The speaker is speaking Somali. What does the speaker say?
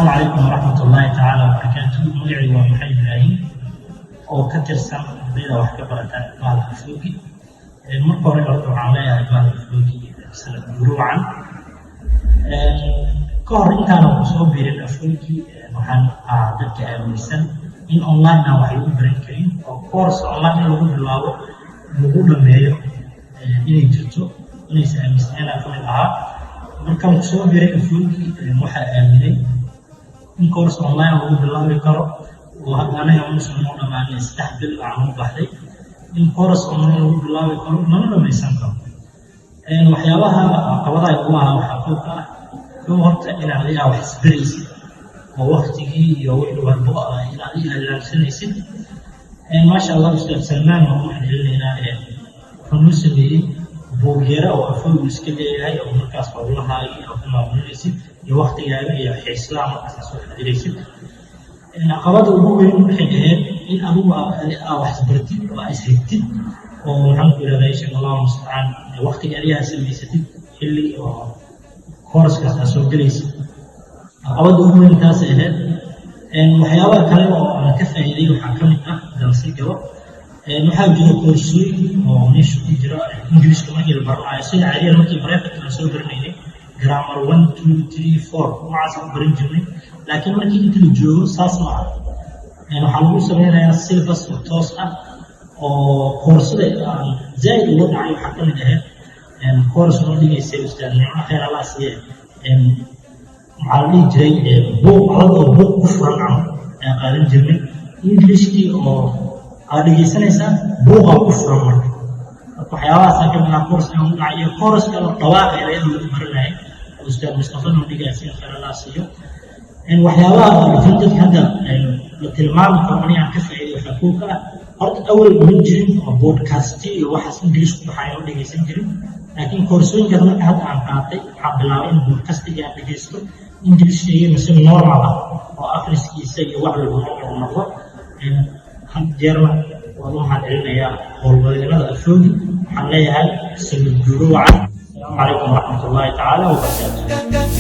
السلام عليكم ورحمة الله تعالى وبركاته. مجري ومحي إبراهيم oo ka tirsan ardayda wax ka barata Iqbaal Afoogi. Marka hore waxaan leeyahay Iqbaal Afoogi sanad guruucan. Ka hor intaan ku soo biirin Afoogi waxaan dadka aaminsan in online wax lagu baran karin oo course online lagu bilaabo lagu dhameeyo inay jirto inaysan aaminsan afoogi ahaa. Markaan ku soo biiray Afoogi waxaa aaminay in course online lagu bilaabi karo وأنا يوم سمعنا ما نستحبل عن بعضي إن كورس أمرنا بالله يقول ما يسمعه إن وحياها قضاء الله وحقوقه هو وقت إلى عليها وحسبريس ووقته يوعد والبقاء إلى عليها إلى سنة ست إن ما شاء الله أستاذ سلمان هو واحد لنا فنسمي بوجرة وأفهم مشكلة هاي أو مركز والله هاي أو ما بنرسي يوقت هاي إسلام أساس الرئيس العقبات الأولى waxay ahayd in adigu wax bartid oo isheegtid oo waxaan ku leeyahay insha Allah musta'an waqtiga adiga samaysatid xilli oo course-kaas soo galaysid. Caqabada ugu weyn taas ahayd waxyaabaha kale oo aan ka faa'iiday waxaa ka mid ah darsi galo waxaa jira koorsooyin oo meesha ku jira Ingiriiska markii la baranayo sida caadiyan markii private aan soo baranaynay grammar 1 2 3 4 waxaas aan baran jirnay laakiin markii inta la joogo saas ma aha waxaa lagu sameynayaa syllabus toos ah oo koorsada aan zaid uga dhacay waxaa ka mid ahayd course noo dhigaysay ustaad nicmo khayr allah siiye maxaa la dhihi jiray buug adoo buug ku furan ah ayaan qaadan jirnay Englishkii oo aad dhegeysanaysaa buugaa ku furan marka waxyaabahaasaan ka mid ah course aan u dhacay iyo course kale dhawaaqa erayada lagu baranayay ustaad Mustafa noo dhigaysay khayr allah siiyo waxyaabaha fintech hadda la tilmaami karo inaan ka faa'iido waxa ku ka horta awal ma jirin oo podcast iyo waxaas English ku baxay oo dhageysan jirin laakiin koorsooyinka marka hadda aan qaatay waxaa bilaabay in podcast-iga aan dhageysto English iyo mise normal ah oo akhriskiisa iyo wax lagu noqdo had jeerna waa loo mahadcelinayaa howlwadeennada Afoogi waxaan leeyahay sanad guruucan. Assalaamu calaykum waraxmatullaahi tacaala wabarakaatuh.